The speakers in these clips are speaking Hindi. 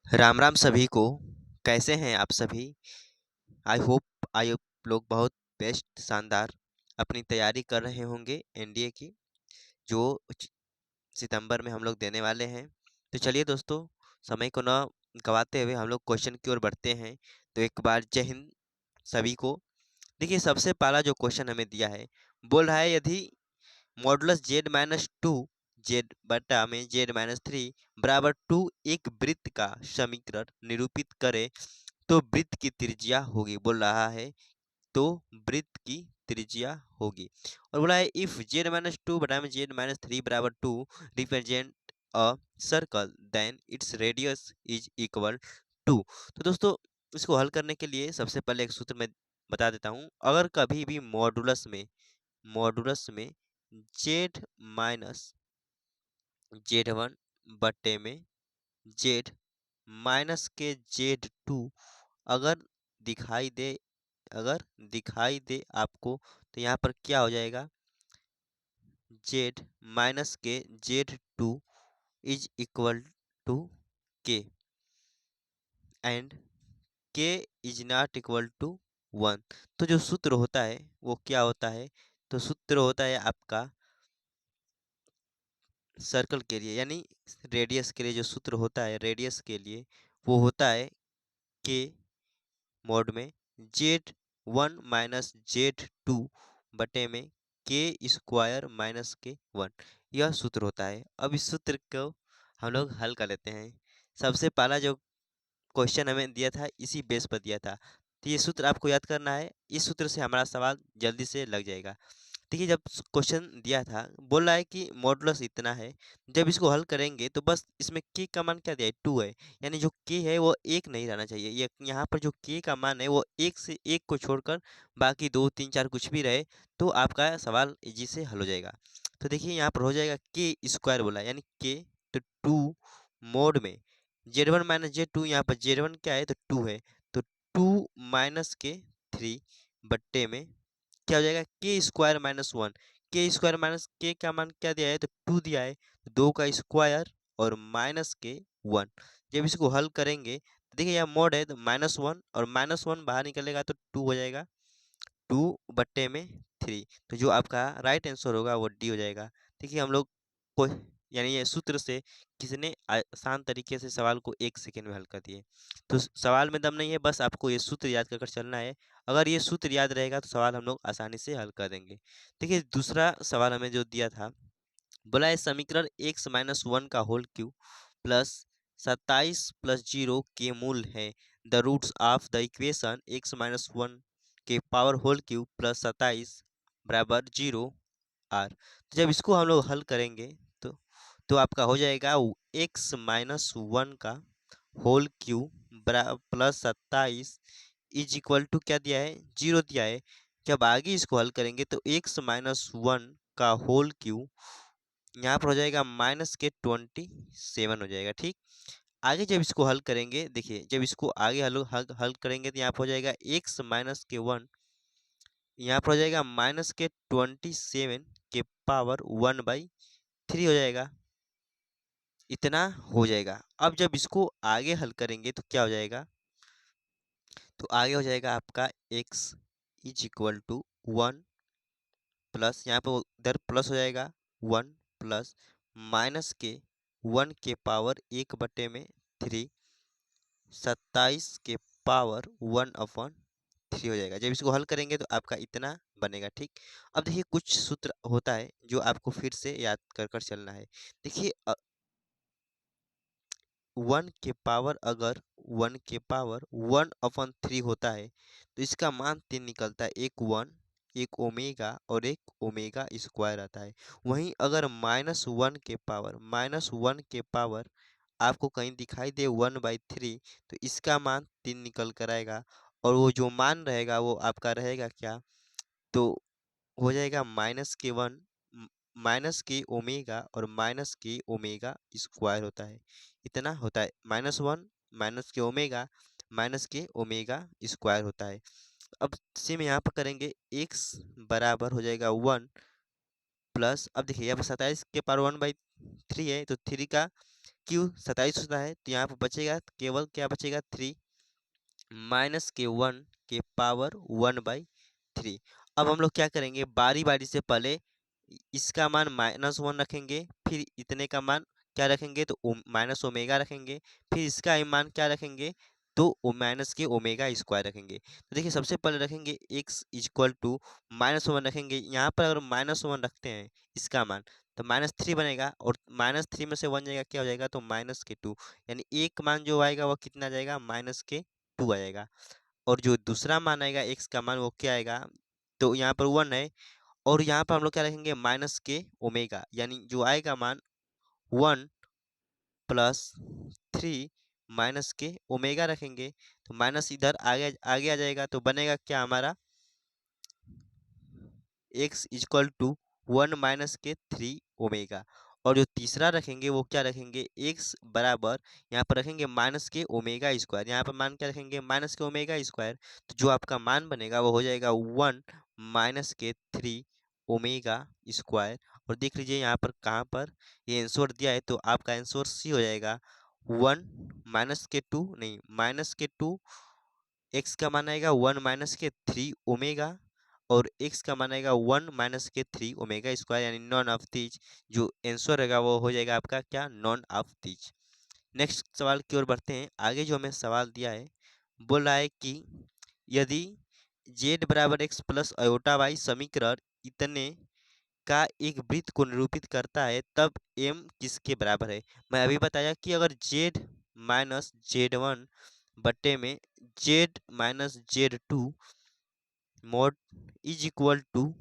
राम राम सभी को। कैसे हैं आप सभी? आई होप आप लोग बहुत बेस्ट शानदार अपनी तैयारी कर रहे होंगे एनडीए की, जो सितंबर में हम लोग देने वाले हैं। तो चलिए दोस्तों, समय को न गवाते हुए हम लोग क्वेश्चन की ओर बढ़ते हैं। तो एक बार जय हिंद सभी को। देखिए, सबसे पहला जो क्वेश्चन हमें दिया है, बोल रहा है यदि मॉडुलस z-2 जेड बटा में z-3 बराबर 2 एक वृत्त का समीकरण निरूपित करे तो वृत्त की त्रिज्या होगी। बोल रहा है तो वृत्त की त्रिज्या होगी। और बोला है इफ z-2 बटा में z-3 बराबर 2 represent a circle then its radius is equal to. तो दोस्तों, इसको हल करने के लिए सबसे पहले एक सूत्र मैं बता देता हूँ। अगर कभी भी मॉडुलस में जेड माइनस z1 बटे में जेड माइनस के z2 अगर दिखाई दे अगर दिखाई दे आपको, तो यहाँ पर क्या हो जाएगा, z minus k z2 is equal to k and k is not equal to 1। तो जो सूत्र होता है वो क्या होता है? तो सूत्र होता है आपका सर्कल के लिए, यानी रेडियस के लिए जो सूत्र होता है रेडियस के लिए, वो होता है के मोड में z1 माइनस z2 बटे में के स्क्वायर माइनस के 1। यह सूत्र होता है। अब इस सूत्र को हम लोग हल कर लेते हैं। सबसे पहला जो क्वेश्चन हमें दिया था इसी बेस पर दिया था, तो ये सूत्र आपको याद करना है। इस सूत्र से हमारा सवाल जल्दी से लग जाएगा। देखिए, जब क्वेश्चन दिया था, बोल रहा है कि मॉडुलस इतना है, जब इसको हल करेंगे तो बस इसमें के का मान क्या दिया है, 2 है। यानी जो के है वो एक नहीं रहना चाहिए। ये यहाँ पर जो के का मान है वो एक से एक को छोड़कर बाकी 2 3 4 कुछ भी रहे, तो आपका सवाल इजी से हल हो जाएगा। तो देखिए, यहाँ पर हो जाएगा के स्क्वायर बोला, यानी के, तो 2 मोड में z1 माइनस z2, यहाँ पर z1 क्या है तो 2 है, तो 2 माइनस के 3 बट्टे में क्या हो जाएगा, के स्क्वायर माइनस 1। के स्क्वायर माइनस के का मान क्या दिया है तो 2 दिया है, तो 2 का स्क्वायर और माइनस के 1। जब इसको हल करेंगे तो देखिए, यहाँ मोड है तो -1 और -1 बाहर निकलेगा तो 2 हो जाएगा, 2 बट्टे में 3। तो जो आपका राइट आंसर होगा वो डी हो जाएगा। देखिए, हम लोग को यानी ये सूत्र से किसने आसान तरीके से सवाल को 1 सेकंड में हल कर दिए। तो सवाल में दम नहीं है, बस आपको ये सूत्र याद कर चलना है। अगर ये सूत्र याद रहेगा तो सवाल हम लोग आसानी से हल कर देंगे। देखिए, दूसरा सवाल हमें जो दिया था, बोला है समीकरण x-1 का होल क्यूब प्लस 27 प्लस 0 के मूल है। The roots of the equation x-1 के पावर होल क्यूब प्लस 27 बराबर 0 आर। तो जब इसको हम लोग हल करेंगे तो आपका हो जाएगा x-1 का whole cube plus 27 is equal to क्या दिया है, 0 दिया है। जब आगे इसको हल करेंगे तो x-1 का होल क्यूब यहाँ पर हो जाएगा -27 हो जाएगा। ठीक, आगे जब इसको हल करेंगे, देखिए जब इसको आगे हल करेंगे तो यहाँ पर हो जाएगा x-1, यहाँ पर हो जाएगा -27 के पावर 1/3 हो जाएगा। इतना हो जाएगा। अब जब इसको आगे हल करेंगे तो क्या हो जाएगा, तो आगे हो जाएगा आपका x is equal to 1 plus, यहाँ पर इधर प्लस हो जाएगा 1 प्लस माइनस के 1 के पावर 1/3, 27 के पावर 1/3 हो जाएगा। जब इसको हल करेंगे तो आपका इतना बनेगा। ठीक, अब देखिए कुछ सूत्र होता है जो आपको फिर से याद कर कर चलना है। देखिए, 1 के पावर अगर 1 के पावर 1/3 होता है तो इसका मान 3 निकलता है। एक 1, एक ओमेगा और एक ओमेगा स्क्वायर आता है। वहीं अगर -1 के पावर आपको कहीं दिखाई दे 1/3, तो इसका मान 3 निकल कर आएगा। और वो जो मान रहेगा वो आपका रहेगा क्या, तो हो जाएगा -1 माइनस के ओमेगा और माइनस के ओमेगा स्क्वायर होता है। इतना होता है, -1 माइनस के ओमेगा माइनस के ओमेगा स्क्वायर होता है। अब सेम यहाँ पर करेंगे, x बराबर हो जाएगा 1 प्लस, अब देखिए यहाँ पर 27 के पावर 1/3 है तो 3 का क्यू 27 होता है, तो यहाँ पर बचेगा केवल क्या बचेगा 3 माइनस के 1 के पावर 1/3। अब हम लोग क्या करेंगे, बारी बारी से पहले इसका मान -1 रखेंगे, फिर इतने का मान क्या रखेंगे, तो माइनस ओमेगा रखेंगे, फिर इसका मान क्या रखेंगे, तो माइनस के ओमेगा स्क्वायर रखेंगे। तो देखिए सबसे पहले रखेंगे x इक्वल टू -1 रखेंगे। यहाँ पर अगर -1 रखते हैं इसका मान, तो -3 बनेगा, और -3 में से 1 जाएगा, क्या हो जाएगा, तो -2, यानी एक मान जो आएगा वो कितना जाएगा, -2 आ जाएगा। और जो दूसरा मान आएगा x का मान वो क्या आएगा, तो यहाँ पर 1 है, और यहाँ पर हम लोग क्या रखेंगे, माइनस के ओमेगा, यानी जो आएगा मान 1+3 माइनस के ओमेगा रखेंगे, तो माइनस इधर आगे आगे आ जाएगा, तो बनेगा क्या हमारा x इक्वल टू 1 - के 3 ओमेगा। और जो तीसरा रखेंगे वो क्या रखेंगे, x बराबर यहाँ पर रखेंगे माइनस के ओमेगा स्क्वायर, यहाँ पर मान क्या रखेंगे, माइनस के ओमेगा स्क्वायर। तो जो आपका मान बनेगा वो हो जाएगा 1 - के 3 ओमेगा स्क्वायर। और देख लीजिए यहाँ पर कहाँ पर ये आंसर दिया है, तो आपका आंसर सी हो जाएगा 1 - के 2 नहीं -के 2, x का मान आएगा 1 - के 3 ओमेगा, और x का मान आएगा 1 - के 3 ओमेगा स्क्वायर, यानी नॉन ऑफ दीज। जो आंसर रहेगा वो हो जाएगा आपका क्या, नॉन ऑफ दीज। नेक्स्ट सवाल की ओर बढ़ते हैं। आगे जो हमें सवाल दिया है, बोल रहा है कि यदि z बराबर x प्लस अयोटा y समीकरण इतने का एक वृत्त को निरूपित करता है, तब m किसके बराबर है। मैं अभी बताया कि अगर z माइनस z1 बट्टे में z minus z2 mod is equal to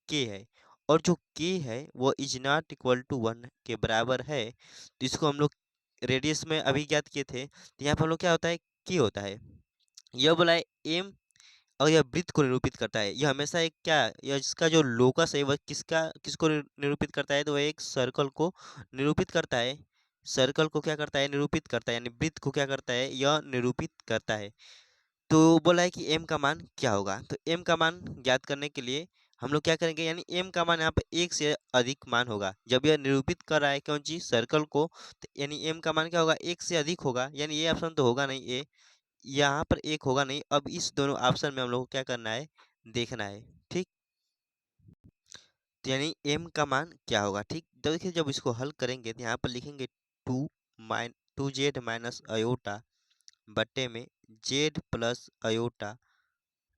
k है, और जो के है वो इज नॉट इक्वल टू 1 के बराबर है, तो इसको हम लोग रेडियस में अभी ज्ञात किए थे। तो यहाँ पर हम लोग क्या होता है, के होता है। यह बोला है एम, और यह वृत्त को निरूपित करता है। यह हमेशा एक क्या, यह इसका जो लोकस है वह किसको निरूपित करता है, तो वह एक सर्कल को निरूपित करता है। सर्कल को क्या करता है, निरूपित करता है, यानी वृत्त को क्या करता है, यह निरूपित करता है। तो बोला है कि m का मान क्या होगा, तो m का मान ज्ञात करने के लिए हम लोग क्या करेंगे, यानी m का मान यहाँ पर एक से अधिक मान होगा। जब यह निरूपित कर रहा है कौन चीज, सर्कल को, तो यानी m का मान क्या होगा, एक से अधिक होगा, यानी ये ऑप्शन तो होगा नहीं, ए यहाँ पर एक होगा नहीं। अब इस दोनों ऑप्शन में हम लोग को क्या करना है, देखना है, ठीक। तो यानी m का मान क्या होगा, ठीक। तो देखिए जब इसको हल करेंगे तो यहाँ पर लिखेंगे 2z माइनस अयोटा बट्टे में z plus iota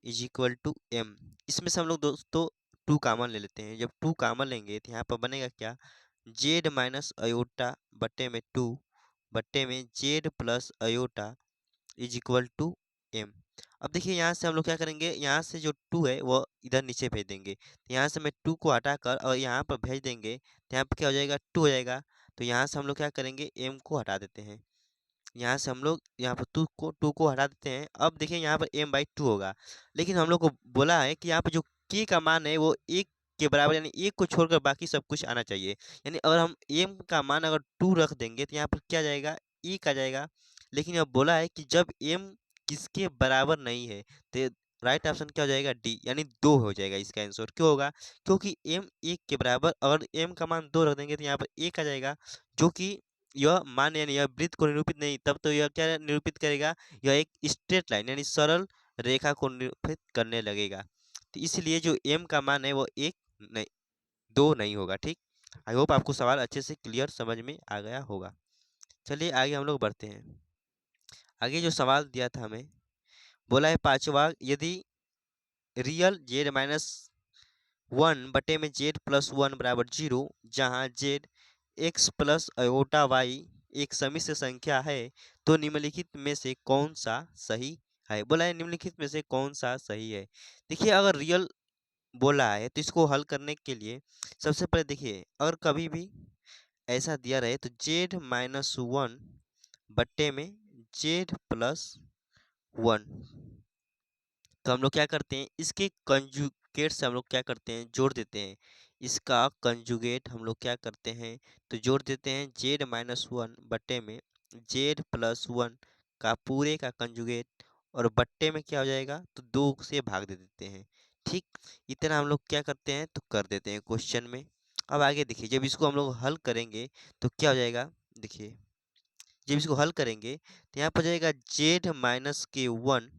is equal to M. इसमें से हम लोग दोस्तों 2 कामन ले लेते हैं। जब 2 कामन लेंगे तो यहाँ पर बनेगा क्या, z माइनस अयोटा बट्टे में 2 बट्टे में z plus iota is equal to M. अब देखिए यहाँ से हम लोग क्या करेंगे, यहाँ से जो 2 है वो इधर नीचे भेज देंगे, तो यहाँ से मैं 2 को हटाकर और यहाँ पर भेज देंगे, तो यहाँ पर क्या हो जाएगा, 2 हो जाएगा। तो यहाँ से हम लोग क्या करेंगे, एम को हटा देते हैं। यहाँ से हम लोग यहाँ पर 2 को हटा देते हैं। अब देखिए यहाँ पर m/2 होगा, लेकिन हम लोग को बोला है कि यहाँ पर जो k का मान है वो 1 के बराबर, यानी 1 को छोड़कर बाकी सब कुछ आना चाहिए। यानी अगर हम m का मान अगर 2 रख देंगे तो यहाँ पर क्या जाएगा, 1 आ जाएगा। लेकिन अब बोला है कि जब m किसके बराबर नहीं है, तो राइट ऑप्शन क्या हो जाएगा, डी, यानी 2 हो जाएगा इसका आंसर। क्यों होगा, क्योंकि m 1 के बराबर, अगर m का मान 2 रख देंगे तो यहाँ पर 1 आ जाएगा, जो कि यह मान यानी यह वृत्त को निरूपित नहीं, तब तो यह क्या निरूपित करेगा, यह एक स्ट्रेट लाइन यानी सरल रेखा को निरूपित करने लगेगा। तो इसलिए जो m का मान है वो 1 नहीं, 2 नहीं होगा, ठीक। आई होप आपको सवाल अच्छे से क्लियर समझ में आ गया होगा। चलिए आगे हम लोग बढ़ते हैं। आगे जो सवाल दिया था हमें, बोला है पांचवा, यदि रियल z माइनस 1 बटे में z+1 बराबर 0, जहाँ z x plus iota y एक समिश्र संख्या है, तो निम्नलिखित में से कौन सा सही है। बोला है निम्नलिखित में से कौन सा सही है। देखिए अगर रियल बोला है तो इसको हल करने के लिए सबसे पहले देखिए, अगर कभी भी ऐसा दिया रहे तो z-1 बट्टे में z+1, तो हम लोग क्या करते हैं, इसके कंजुगेट से हम लोग क्या करते हैं, जोड़ देते हैं। इसका कंजुगेट हम लोग क्या करते हैं, तो जोड़ देते हैं z-1 बट्टे में z+1 का पूरे का कंजुगेट, और बट्टे में क्या हो जाएगा, तो 2 से भाग दे देते हैं, ठीक। इतना हम लोग क्या करते हैं, तो कर देते हैं क्वेश्चन में। अब आगे देखिए, जब इसको हम लोग हल करेंगे तो क्या हो जाएगा, देखिए जब इसको हल करेंगे तो यहाँ पर हो जाएगा जेड माइनस के वन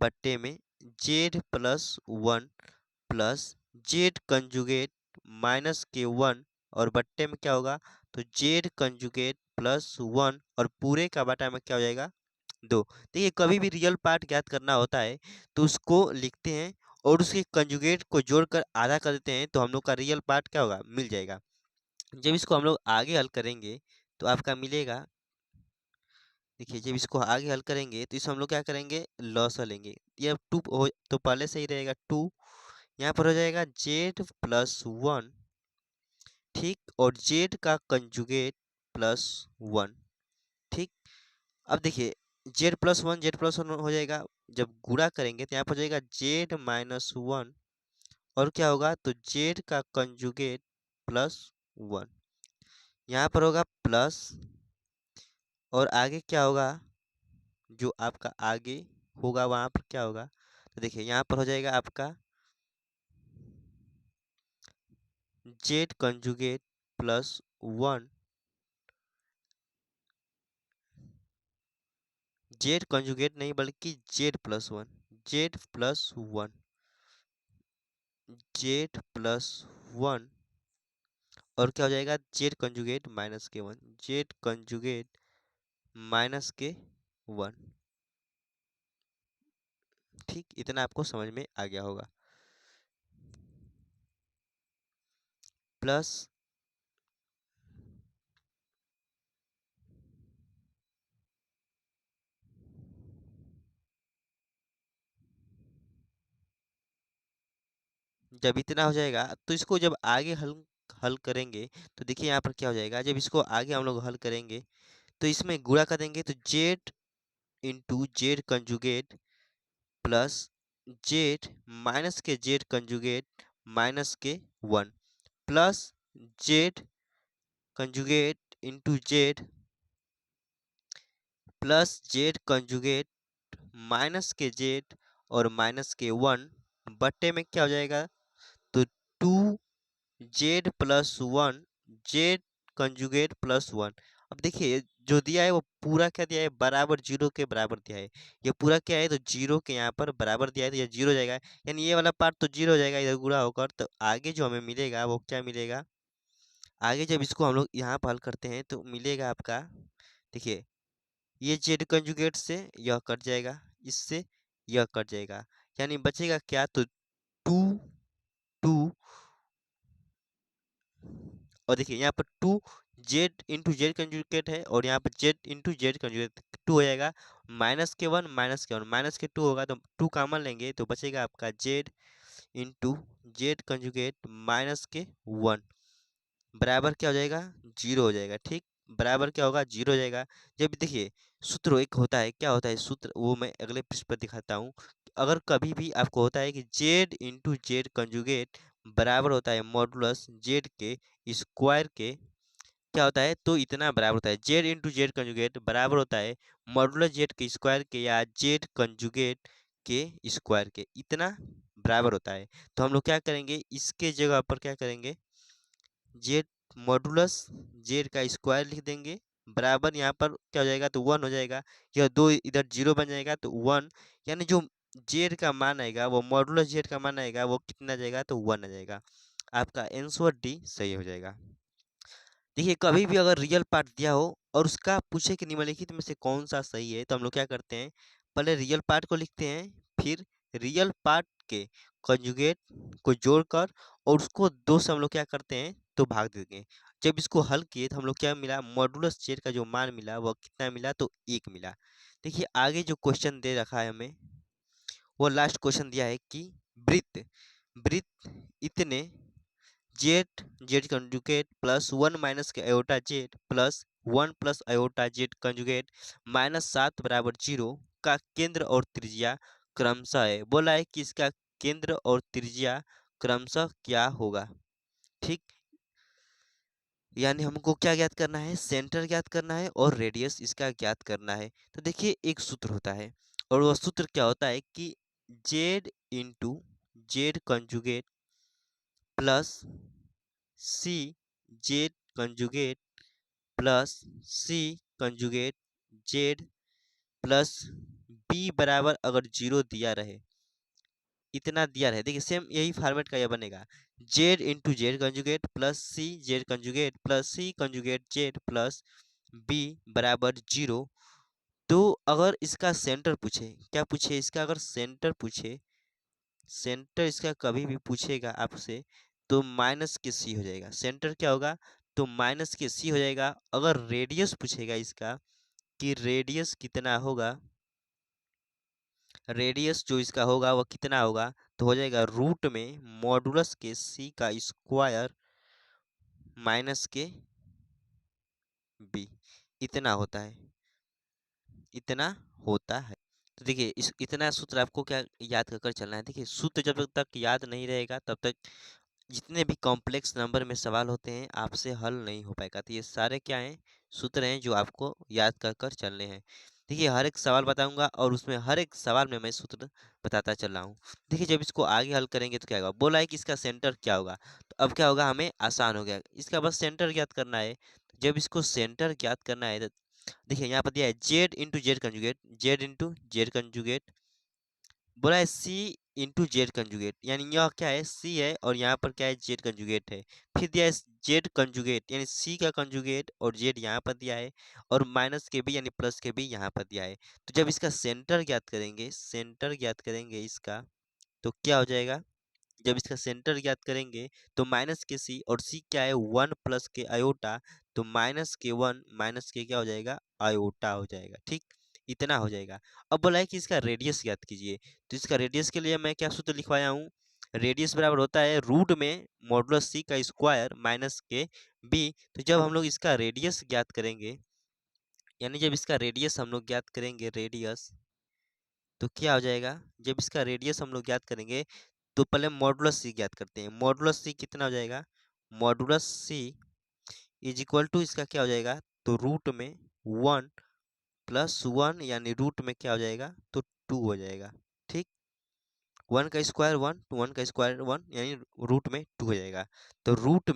बट्टे में Z plus one plus z conjugate minus k one और बट्टे में क्या होगा तो जेड कंजुगेट प्लस वन और पूरे का बटा में क्या हो जाएगा दो। देखिए कभी भी रियल पार्ट ज्ञात करना होता है तो उसको लिखते हैं और उसके कंजुगेट को जोड़कर आधा कर देते हैं तो हम लोग का रियल पार्ट क्या होगा मिल जाएगा। जब इसको हम लोग आगे हल करेंगे तो आपका मिलेगा, देखिए जब इसको आगे हल करेंगे तो इसमें हम लोग क्या करेंगे लॉस लेंगे। ये टू हो तो पहले से ही रहेगा टू, यहाँ पर हो जाएगा जेड प्लस वन, ठीक, और जेड का कंजुगेट प्लस वन, ठीक। अब देखिए जेड प्लस वन हो जाएगा, जब गुणा करेंगे तो यहाँ पर हो जाएगा जेड माइनस वन और क्या होगा तो जेड का कंजुगेट प्लस वन, यहाँ पर होगा प्लस और आगे क्या होगा जो आपका आगे होगा वहाँ पर क्या होगा तो देखिए यहाँ पर हो जाएगा आपका Z conjugate plus one, z conjugate नहीं बल्कि Z plus one, Z plus one, Z plus one और क्या हो जाएगा Z conjugate minus k one, z conjugate minus k one, ठीक। इतना आपको समझ में आ गया होगा। प्लस जब इतना हो जाएगा तो इसको जब आगे हल हल करेंगे तो देखिए यहाँ पर क्या हो जाएगा, जब इसको आगे हम लोग हल करेंगे तो इसमें गुणा कर देंगे तो z into Z conjugate plus z minus k z conjugate minus k one plus z conjugate into z plus z conjugate minus k z और माइनस के वन बट्टे में क्या हो जाएगा तो two z plus one z conjugate plus one. अब देखिए जो दिया है वो पूरा क्या दिया है बराबर जीरो के बराबर दिया है, ये पूरा क्या है तो जीरो के यहाँ पर बराबर दिया है तो ये जीरो हो जाएगा, यानी ये वाला पार्ट तो जीरो हो जाएगा इधर गुणा होकर, तो आगे जो हमें मिलेगा वो क्या मिलेगा, आगे जब इसको हम लोग यहाँ पर हल करते हैं तो मिलेगा आपका, देखिए ये जेड कंजुगेट से यह कट जाएगा, इससे यह कट जाएगा, यानी बचेगा क्या तो टू टू और देखिए यहाँ पर two z into Z conjugate है और यहाँ पर z into Z conjugate two हो जाएगा, माइनस के वन माइनस के टू होगा तो टू कॉमन लेंगे तो बचेगा आपका Z into Z conjugate minus k one बराबर क्या हो जाएगा जीरो हो जाएगा, ठीक। बराबर क्या होगा जीरो हो जाएगा। जब देखिए सूत्र एक होता है, क्या होता है सूत्र वो मैं अगले पृष्ठ पर दिखाता हूँ। अगर कभी भी आपको होता है कि जेड इंटू जेड कंजुगेट बराबर होता है मॉडुलस जेड के स्क्वायर के, क्या होता है तो इतना बराबर होता है जेड इंटू जेड कंजुगेट बराबर होता है मॉडुलस जेड के स्क्वायर के या जेड कंजुगेट के स्क्वायर के, इतना बराबर होता है। तो हम लोग क्या करेंगे इसके जगह पर क्या करेंगे जेड मॉडुलस जेड का स्क्वायर लिख देंगे बराबर यहाँ पर क्या हो जाएगा तो वन हो जाएगा, यह दो इधर जीरो बन जाएगा तो वन, यानी जो जेड का मान आएगा वो मॉडुलस जेड का मान आएगा वो कितना आ जाएगा तो वन आ जाएगा, आपका आंसर डी सही हो जाएगा। देखिए कभी भी अगर रियल पार्ट दिया हो और उसका पूछे कि निम्नलिखित में से कौन सा सही है तो हम लोग क्या करते हैं पहले रियल पार्ट को लिखते हैं, फिर रियल पार्ट के कंजुगेट को जोड़कर और उसको दो से हम लोग क्या करते हैं तो भाग देंगे। जब इसको हल किए तो हम लोग क्या मिला मॉडुलस जेड का जो मान मिला वह कितना मिला तो एक मिला। देखिए आगे जो क्वेश्चन दे रखा है हमें वो लास्ट क्वेश्चन दिया है कि वृत्त वृत्त इतने Z Z conjugate plus one minus के iota Z plus one plus iota Z conjugate minus सात बराबर जीरो का केंद्र और त्रिज्या क्रमशः है। बोला है कि इसका केंद्र और त्रिज्या क्रमशः क्या होगा, ठीक। यानी हमको क्या ज्ञात करना है सेंटर ज्ञात करना है और रेडियस इसका ज्ञात करना है। तो देखिए एक सूत्र होता है और वह सूत्र क्या होता है कि Z into Z conjugate plus C Z conjugate plus C conjugate Z plus B बराबर अगर 0 दिया रहे, इतना दिया रहे, देखिए सेम यही फॉर्मेट का यह बनेगा, Z into Z conjugate plus C Z conjugate plus C conjugate Z plus B बराबर 0। तो अगर इसका सेंटर पूछे, क्या पूछे इसका, अगर सेंटर पूछे, सेंटर इसका कभी भी पूछेगा आपसे, तो माइनस के सी हो जाएगा। सेंटर क्या होगा, तो माइनस के सी हो जाएगा। अगर रेडियस पूछेगा इसका कि रेडियस कितना होगा, रेडियस जो इसका होगा वह कितना होगा, तो हो जाएगा रूट में मॉडुलस के सी का स्क्वायर माइनस के बी, इतना होता है, इतना होता है। तो देखिए इस इतना सूत्र आपको क्या याद कर कर चलना है। देखिए सूत्र जब तक याद नहीं रहेगा तब तक जितने भी कॉम्प्लेक्स नंबर में सवाल होते हैं आपसे हल नहीं हो पाएगा। तो ये सारे क्या हैं, सूत्र हैं जो आपको याद कर कर चलने हैं। देखिए हर एक सवाल बताऊंगा और उसमें हर एक सवाल में मैं सूत्र बताता चल रहा हूँ। देखिए जब इसको आगे हल करेंगे तो क्या होगा, बोला है कि इसका सेंटर क्या होगा, तो अब क्या होगा, हमें आसान हो गया, इसका बस सेंटर ज्ञात करना है। जब इसको सेंटर ज्ञात करना है तो देखिए यहाँ पर दिया है Z into Z conjugate, Z into Z conjugate, बोला है सी इंटू जेड कंजुगेट, यानी यह क्या है, सी है और यहाँ पर क्या है, जेड कंजुगेट है। फिर दिया है जेड कंजुगेट, यानी सी का कंजुगेट और जेड यहाँ पर दिया है, और माइनस के भी यानी प्लस के भी यहाँ पर दिया है। तो जब इसका सेंटर ज्ञात करेंगे, सेंटर ज्ञात करेंगे इसका, तो क्या हो जाएगा, जब इसका सेंटर ज्ञात करेंगे तो माइनस के सी, और सी क्या है, 1 प्लस के आयोटा, तो माइनस के 1 माइनस के क्या हो जाएगा, आयोटा हो जाएगा। ठीक, इतना हो जाएगा। अब बोला है कि इसका रेडियस ज्ञात कीजिए, तो इसका रेडियस के लिए मैं क्या सूत्र लिखवाया हूँ, रेडियस बराबर होता है रूट में मॉडुलस सी का स्क्वायर माइनस के बी। तो जब हम लोग इसका रेडियस ज्ञात करेंगे, यानी जब इसका रेडियस हम लोग ज्ञात करेंगे, रेडियस, तो क्या हो जाएगा, जब इसका रेडियस हम लोग ज्ञात करेंगे तो पहले मॉडुलस सी ज्ञात करते हैं। मॉडुलस सी कितना हो जाएगा, modulus C is equal to इसका क्या हो जाएगा, तो रूट में 1 प्लस 1, यानी रूट में क्या हो जाएगा, तो 2 हो जाएगा। ठीक, 1 का स्क्वायर 1, 1 का स्क्वायर 1, यानी रूट में 2 हो जाएगा। तो रूट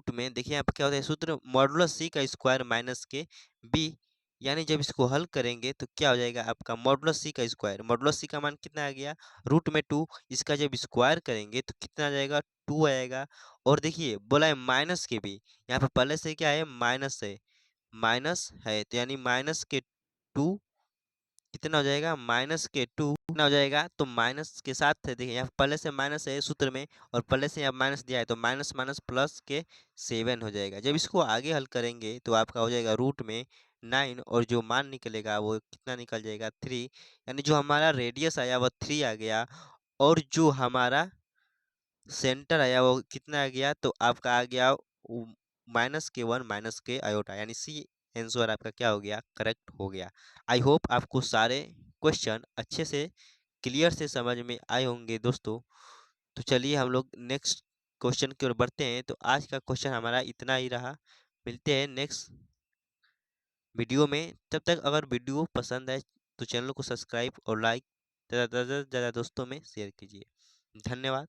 में देखिए यहाँ पर क्या होता है सूत्र, मॉडुलस सी का स्क्वायर माइनस के बी, यानी जब इसको हल करेंगे तो क्या हो जाएगा आपका, मॉडुलस सी का स्क्वायर, मॉडुलस सी का मान कितना आ गया, रूट में 2, इसका जब स्क्वायर करेंगे तो कितना आ जाएगा, 2 आएगा। और देखिए बोला है माइनस के बी, यहाँ पर पहले से क्या है, माइनस है, तो यानी माइनस के 2 कितना हो जाएगा, माइनस के 2 कितना हो जाएगा, तो माइनस के साथ है, देखिए यहाँ पहले से माइनस है सूत्र में, और पहले से यहाँ माइनस दिया है, तो माइनस माइनस प्लस के 7 हो जाएगा। जब इसको आगे हल करेंगे तो आपका हो जाएगा रूट में 9, और जो मान निकलेगा वो कितना निकल जाएगा, 3, यानी जो हमारा रेडियस आया वो 3 आ गया, और जो हमारा सेंटर आया वो कितना आ गया, तो आपका आ गया माइनस के 1 माइनस के आयोटा, यानी सी आंसर आपका क्या हो गया, करेक्ट हो गया। आई होप आपको सारे क्वेश्चन अच्छे से क्लियर से समझ में आए होंगे दोस्तों। तो चलिए हम लोग नेक्स्ट क्वेश्चन की ओर बढ़ते हैं। तो आज का क्वेश्चन हमारा इतना ही रहा, मिलते हैं नेक्स्ट वीडियो में। तब तक अगर वीडियो पसंद आए तो चैनल को सब्सक्राइब और लाइक ज़्यादा से ज़्यादा दोस्तों में शेयर कीजिए। धन्यवाद।